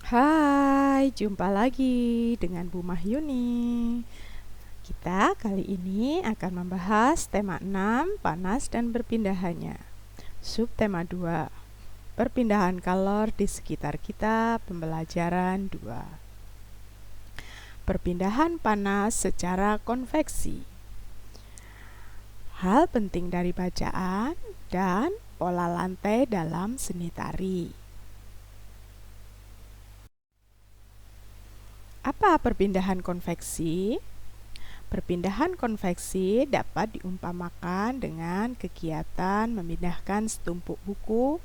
Hai, jumpa lagi dengan Bu Mahyuni. Kita kali ini akan membahas tema 6, panas dan berpindahannya. Subtema 2, perpindahan kalor di sekitar kita, pembelajaran 2. Perpindahan panas secara konveksi. Hal penting dari bacaan dan pola lantai dalam seni tari. Apa perpindahan konveksi? Perpindahan konveksi dapat diumpamakan dengan kegiatan memindahkan setumpuk buku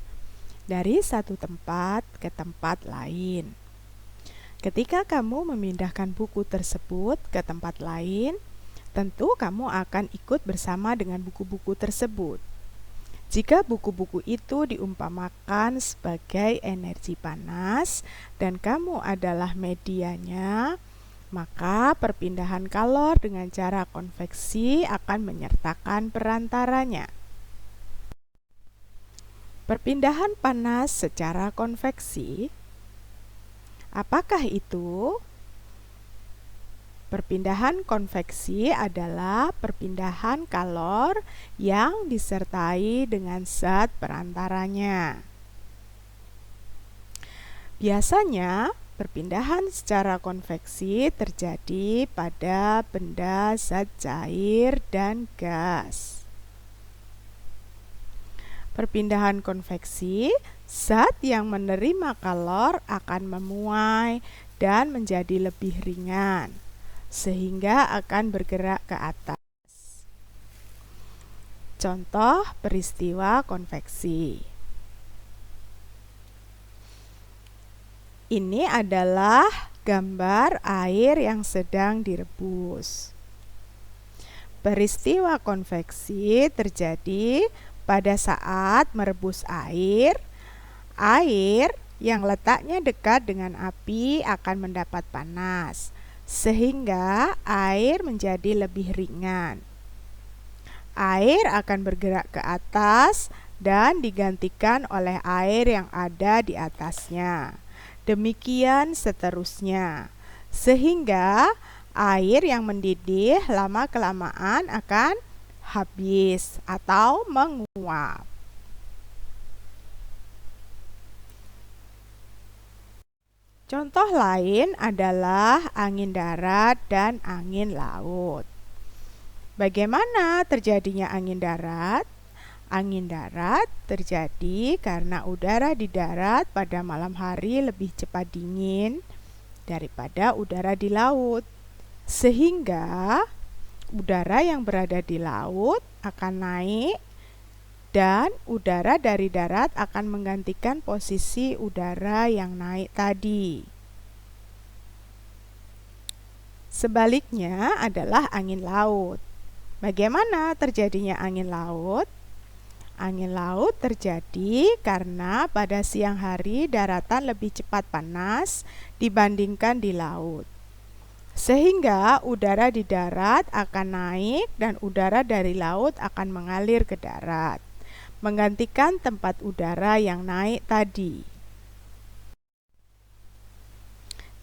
dari satu tempat ke tempat lain. Ketika kamu memindahkan buku tersebut ke tempat lain, tentu kamu akan ikut bersama dengan buku-buku tersebut. Jika buku-buku itu diumpamakan sebagai energi panas dan kamu adalah medianya, maka perpindahan kalor dengan cara konveksi akan menyertakan perantaranya. Perpindahan panas secara konveksi, apakah itu? Perpindahan konveksi adalah perpindahan kalor yang disertai dengan zat perantaranya. Biasanya, perpindahan secara konveksi terjadi pada benda zat cair dan gas. Perpindahan konveksi, zat yang menerima kalor akan memuai dan menjadi lebih ringan, sehingga akan bergerak ke atas. Contoh peristiwa konveksi. Ini adalah gambar air yang sedang direbus. Peristiwa konveksi terjadi pada saat merebus air. Air yang letaknya dekat dengan api akan mendapat panas, sehingga air menjadi lebih ringan. Air akan bergerak ke atas dan digantikan oleh air yang ada di atasnya. Demikian seterusnya, sehingga air yang mendidih lama-kelamaan akan habis atau menguap. Contoh lain adalah angin darat dan angin laut. Bagaimana terjadinya angin darat? Angin darat terjadi karena udara di darat pada malam hari lebih cepat dingin daripada udara di laut. Sehingga udara yang berada di laut akan naik dan udara dari darat akan menggantikan posisi udara yang naik tadi. Sebaliknya adalah angin laut. Bagaimana terjadinya angin laut? Angin laut terjadi karena pada siang hari daratan lebih cepat panas dibandingkan di laut. Sehingga udara di darat akan naik dan udara dari laut akan mengalir ke darat, menggantikan tempat udara yang naik tadi.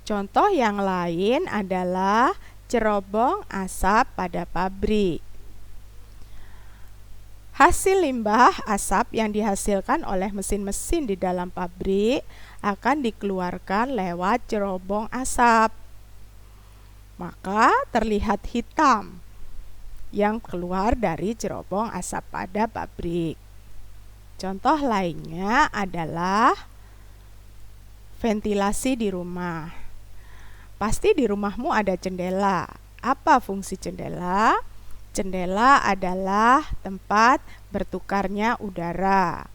Contoh yang lain adalah cerobong asap pada pabrik. Hasil limbah asap yang dihasilkan oleh mesin-mesin di dalam pabrik akan dikeluarkan lewat cerobong asap. Maka terlihat hitam yang keluar dari cerobong asap pada pabrik. Contoh lainnya adalah ventilasi di rumah. Pasti di rumahmu ada jendela. Apa fungsi jendela? Jendela adalah tempat bertukarnya udara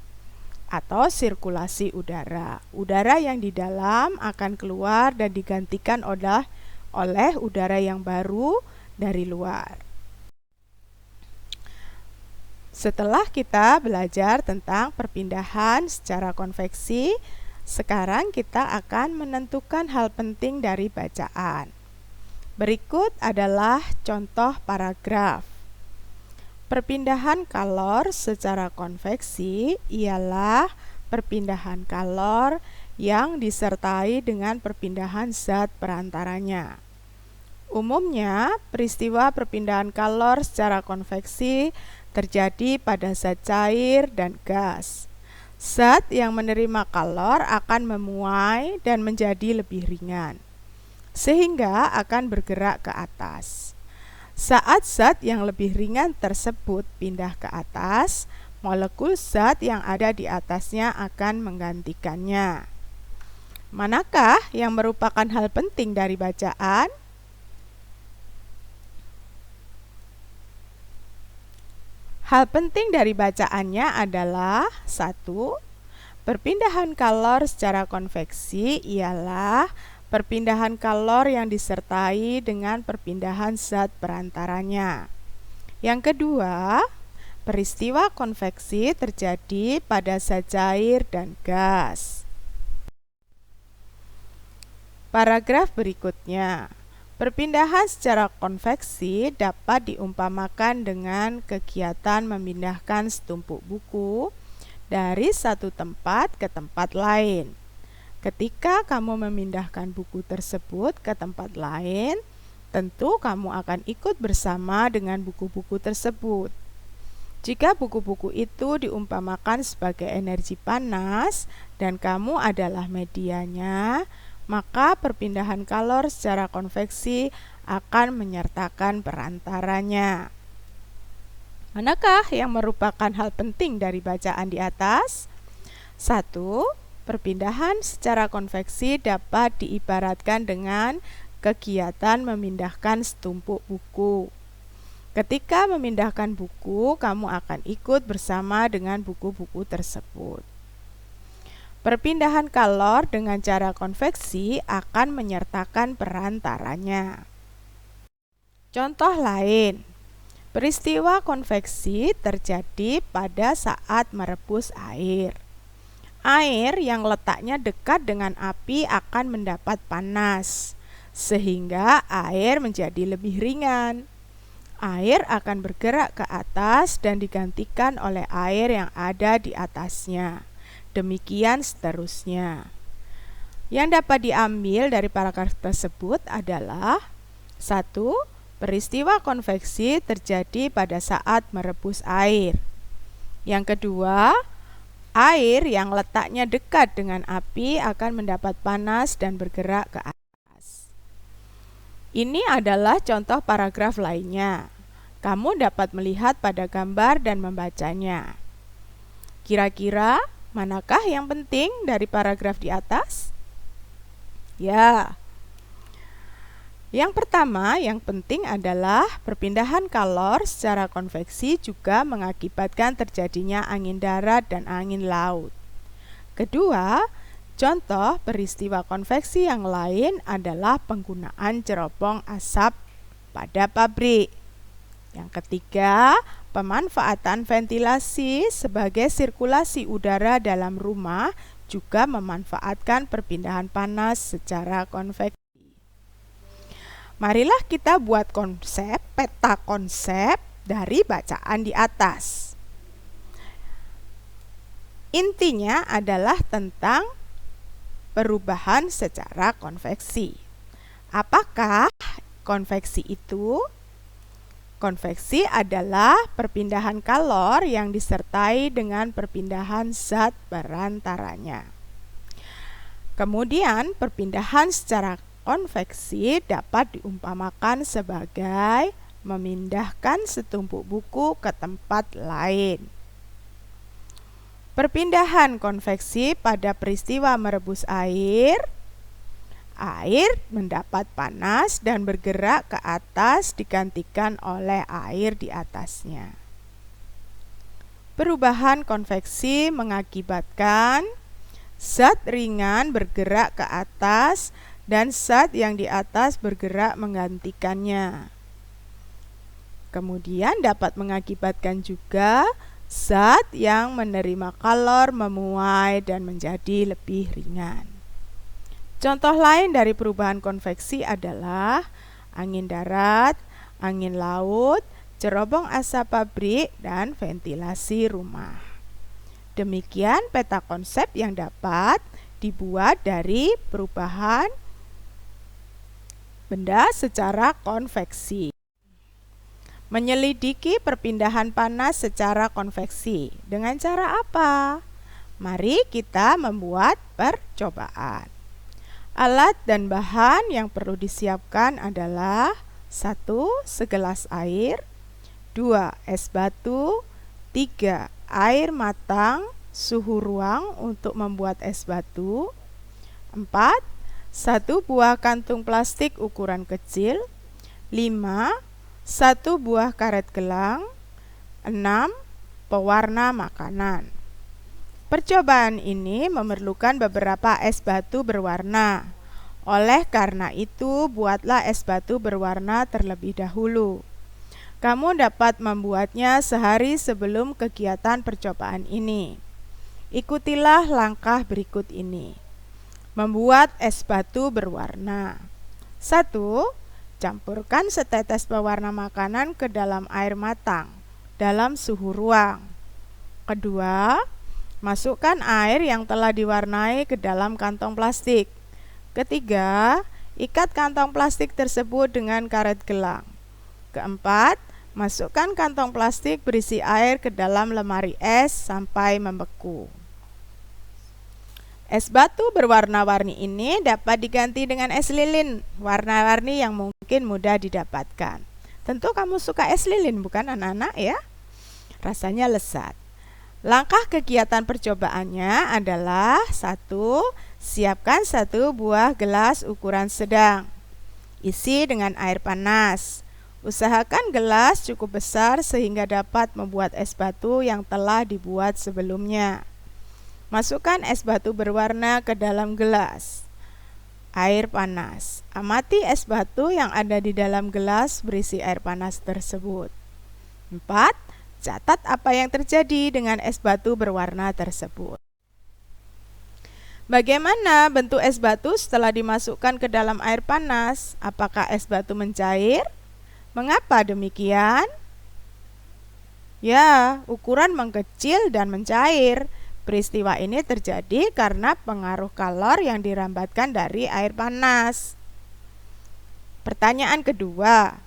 atau sirkulasi udara. Udara yang di dalam akan keluar dan digantikan oleh udara yang baru dari luar. Setelah kita belajar tentang perpindahan secara konveksi, sekarang kita akan menentukan hal penting dari bacaan. Berikut adalah contoh paragraf. Perpindahan kalor secara konveksi ialah perpindahan kalor yang disertai dengan perpindahan zat perantaranya. Umumnya, peristiwa perpindahan kalor secara konveksi terjadi pada zat cair dan gas. Zat yang menerima kalor akan memuai dan menjadi lebih ringan, sehingga akan bergerak ke atas. Saat zat yang lebih ringan tersebut pindah ke atas, molekul zat yang ada di atasnya akan menggantikannya. Manakah yang merupakan hal penting dari bacaan? Hal penting dari bacaannya adalah 1. Perpindahan kalor secara konveksi ialah perpindahan kalor yang disertai dengan perpindahan zat perantaranya. Yang kedua, peristiwa konveksi terjadi pada zat cair dan gas. Paragraf berikutnya. Perpindahan secara konveksi dapat diumpamakan dengan kegiatan memindahkan setumpuk buku dari satu tempat ke tempat lain. Ketika kamu memindahkan buku tersebut ke tempat lain, tentu kamu akan ikut bersama dengan buku-buku tersebut. Jika buku-buku itu diumpamakan sebagai energi panas dan kamu adalah medianya, maka perpindahan kalor secara konveksi akan menyertakan perantaranya. Manakah yang merupakan hal penting dari bacaan di atas? 1. Perpindahan secara konveksi dapat diibaratkan dengan kegiatan memindahkan setumpuk buku. Ketika memindahkan buku, kamu akan ikut bersama dengan buku-buku tersebut. Perpindahan kalor dengan cara konveksi akan menyertakan perantaranya. Contoh lain, peristiwa konveksi terjadi pada saat merebus air. Air yang letaknya dekat dengan api akan mendapat panas, sehingga air menjadi lebih ringan. Air akan bergerak ke atas dan digantikan oleh air yang ada di atasnya. Demikian seterusnya. Yang dapat diambil dari paragraf tersebut adalah 1. Peristiwa konveksi terjadi pada saat merebus air. Yang kedua, air yang letaknya dekat dengan api akan mendapat panas dan bergerak ke atas. Ini adalah contoh paragraf lainnya. Kamu dapat melihat pada gambar dan membacanya. Kira-kira manakah yang penting dari paragraf di atas? Ya, yang pertama yang penting adalah perpindahan kalor secara konveksi juga mengakibatkan terjadinya angin darat dan angin laut. Kedua, contoh peristiwa konveksi yang lain adalah penggunaan cerobong asap pada pabrik. Yang ketiga, pemanfaatan ventilasi sebagai sirkulasi udara dalam rumah juga memanfaatkan perpindahan panas secara konveksi. Marilah kita buat peta konsep dari bacaan di atas. Intinya adalah tentang perubahan secara konveksi. Apakah konveksi itu? Konveksi adalah perpindahan kalor yang disertai dengan perpindahan zat perantaranya. Kemudian, perpindahan secara konveksi dapat diumpamakan sebagai memindahkan setumpuk buku ke tempat lain. Perpindahan konveksi pada peristiwa merebus air mendapat panas dan bergerak ke atas digantikan oleh air di atasnya. Perubahan konveksi mengakibatkan zat ringan bergerak ke atas dan zat yang di atas bergerak menggantikannya. Kemudian dapat mengakibatkan juga zat yang menerima kalor memuai dan menjadi lebih ringan. Contoh lain dari perubahan konveksi adalah angin darat, angin laut, cerobong asap pabrik, dan ventilasi rumah. Demikian peta konsep yang dapat dibuat dari perubahan benda secara konveksi. Menyelidiki perpindahan panas secara konveksi. Dengan cara apa? Mari kita membuat percobaan. Alat dan bahan yang perlu disiapkan adalah 1. Segelas air, 2. Es batu, 3. Air matang suhu ruang untuk membuat es batu, 4. 1 buah kantung plastik ukuran kecil, 5. 1 buah karet gelang, 6. Pewarna makanan. Percobaan ini memerlukan beberapa es batu berwarna. Oleh karena itu, buatlah es batu berwarna terlebih dahulu. Kamu dapat membuatnya sehari sebelum kegiatan percobaan ini. Ikutilah langkah berikut ini. Membuat es batu berwarna. 1. Campurkan setetes pewarna makanan ke dalam air matang dalam suhu ruang. Kedua, masukkan air yang telah diwarnai ke dalam kantong plastik. Ketiga, ikat kantong plastik tersebut dengan karet gelang. Keempat, masukkan kantong plastik berisi air ke dalam lemari es sampai membeku. Es batu berwarna-warni ini dapat diganti dengan es lilin, warna-warni yang mungkin mudah didapatkan. Tentu kamu suka es lilin, bukan anak-anak ya? Rasanya lezat. Langkah kegiatan percobaannya adalah 1. Siapkan 1 buah gelas ukuran sedang. Isi dengan air panas. Usahakan gelas cukup besar sehingga dapat membuat es batu yang telah dibuat sebelumnya. Masukkan es batu berwarna ke dalam gelas. Air panas. Amati es batu yang ada di dalam gelas berisi air panas tersebut. 4. Catat apa yang terjadi dengan es batu berwarna tersebut. Bagaimana bentuk es batu setelah dimasukkan ke dalam air panas? Apakah es batu mencair? Mengapa demikian? Ya, ukuran mengkecil dan mencair. Peristiwa ini terjadi karena pengaruh kalor yang dirambatkan dari air panas. Pertanyaan kedua,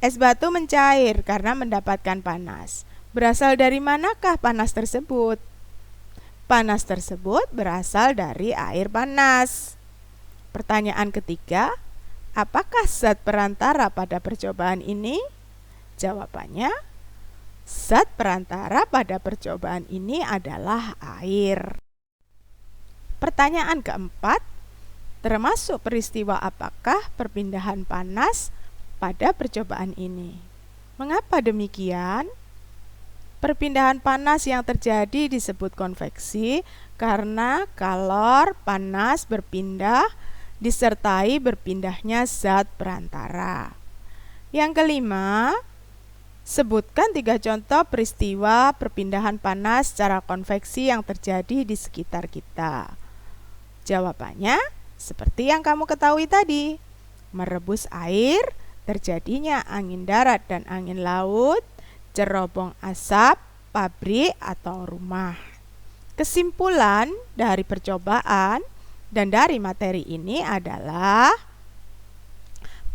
es batu mencair karena mendapatkan panas. Berasal dari manakah panas tersebut? Panas tersebut berasal dari air panas. Pertanyaan ketiga, apakah zat perantara pada percobaan ini? Jawabannya, zat perantara pada percobaan ini adalah air. Pertanyaan keempat, termasuk peristiwa apakah perpindahan panas pada percobaan ini? Mengapa demikian? Perpindahan panas yang terjadi disebut konveksi karena kalor panas berpindah disertai berpindahnya zat perantara. Yang kelima, sebutkan 3 contoh peristiwa perpindahan panas secara konveksi yang terjadi di sekitar kita. Jawabannya, seperti yang kamu ketahui tadi. Merebus air, terjadinya angin darat dan angin laut, cerobong asap, pabrik atau rumah. Kesimpulan dari percobaan dan dari materi ini adalah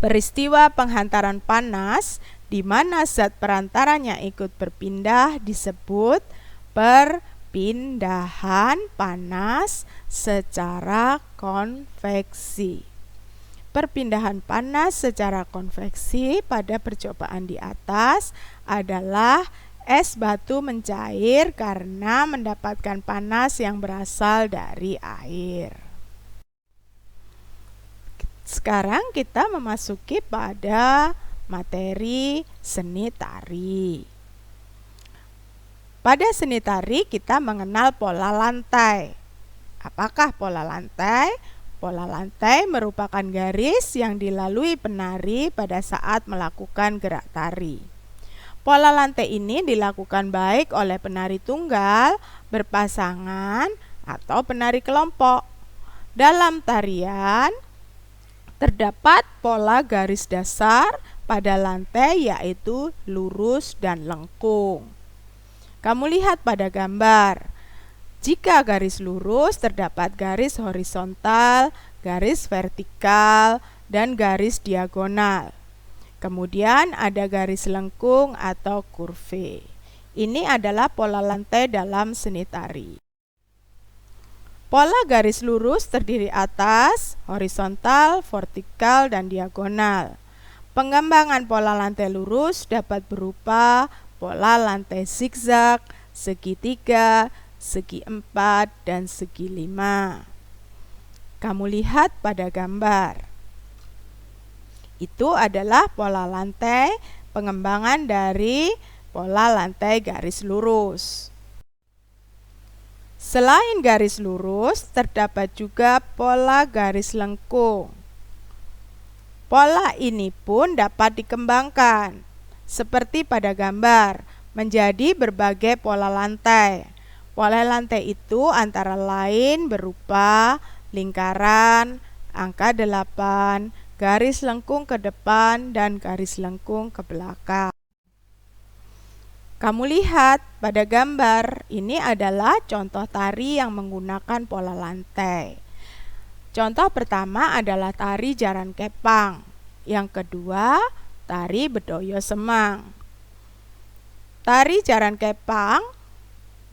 peristiwa penghantaran panas di mana zat perantaranya ikut berpindah disebut perpindahan panas secara konveksi. Perpindahan panas secara konveksi pada percobaan di atas adalah es batu mencair karena mendapatkan panas yang berasal dari air. Sekarang kita memasuki pada materi seni tari. Pada seni tari kita mengenal pola lantai. Apakah pola lantai? Pola lantai merupakan garis yang dilalui penari pada saat melakukan gerak tari. Pola lantai ini dilakukan baik oleh penari tunggal, berpasangan, atau penari kelompok. Dalam tarian, terdapat pola garis dasar pada lantai yaitu lurus dan lengkung. Kamu lihat pada gambar. Jika garis lurus, terdapat garis horizontal, garis vertikal, dan garis diagonal. Kemudian ada garis lengkung atau kurve. Ini adalah pola lantai dalam seni tari. Pola garis lurus terdiri atas, horizontal, vertikal, dan diagonal. Pengembangan pola lantai lurus dapat berupa pola lantai zigzag, segitiga, segi 4, dan segi 5. Kamu lihat pada gambar. Itu adalah pola lantai pengembangan dari pola lantai garis lurus. Selain garis lurus, terdapat juga pola garis lengkung. Pola ini pun dapat dikembangkan, seperti pada gambar, menjadi berbagai pola lantai. Pola lantai itu antara lain berupa lingkaran, angka 8, garis lengkung ke depan, dan garis lengkung ke belakang. Kamu lihat pada gambar, ini adalah contoh tari yang menggunakan pola lantai. Contoh pertama adalah tari jaran kepang. Yang kedua, tari bedoyo semang. Tari jaran kepang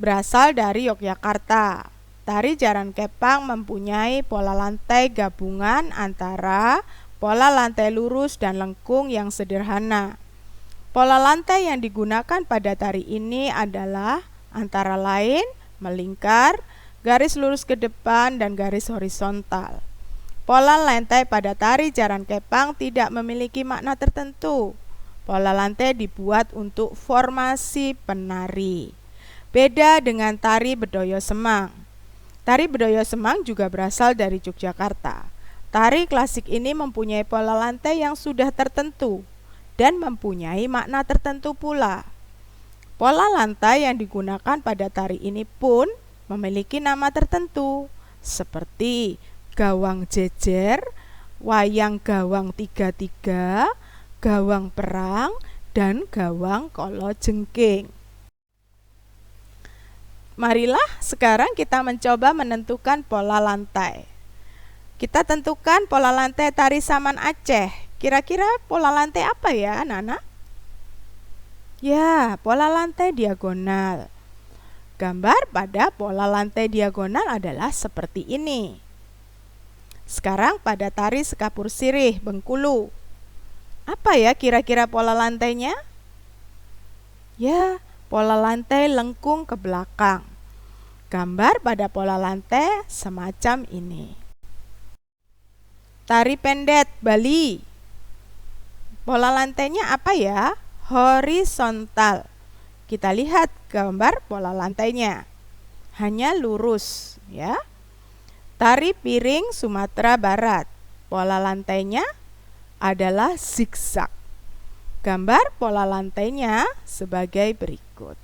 berasal dari Yogyakarta. Tari jaran kepang mempunyai pola lantai gabungan antara pola lantai lurus dan lengkung yang sederhana. Pola lantai yang digunakan pada tari ini adalah antara lain melingkar, garis lurus ke depan, dan garis horizontal. Pola lantai pada tari jaran kepang tidak memiliki makna tertentu. Pola lantai dibuat untuk formasi penari. Beda dengan tari bedoyo semang. Tari bedoyo semang juga berasal dari Yogyakarta. Tari klasik ini mempunyai pola lantai yang sudah tertentu dan mempunyai makna tertentu pula. Pola lantai yang digunakan pada tari ini pun memiliki nama tertentu, seperti gawang jejer, wayang gawang 3-3, gawang perang, dan gawang kolo jengking. Marilah sekarang kita mencoba menentukan pola lantai. Kita tentukan pola lantai tari Saman Aceh. Kira-kira pola lantai apa ya, anak-anak? Ya, pola lantai diagonal. Gambar pada pola lantai diagonal adalah seperti ini. Sekarang pada tari Sekapur Sirih, Bengkulu. Apa ya kira-kira pola lantainya? Ya, pola lantai lengkung ke belakang. Gambar pada pola lantai semacam ini. Tari pendet Bali. Pola lantainya apa ya? Horizontal. Kita lihat gambar pola lantainya. Hanya lurus, ya. Tari piring Sumatera Barat. Pola lantainya adalah zigzag. Gambar pola lantainya sebagai berikut.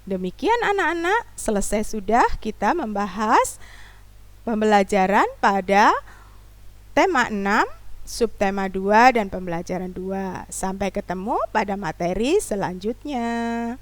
Demikian anak-anak, selesai sudah kita membahas pembelajaran pada tema 6, subtema 2, dan pembelajaran 2. Sampai ketemu pada materi selanjutnya.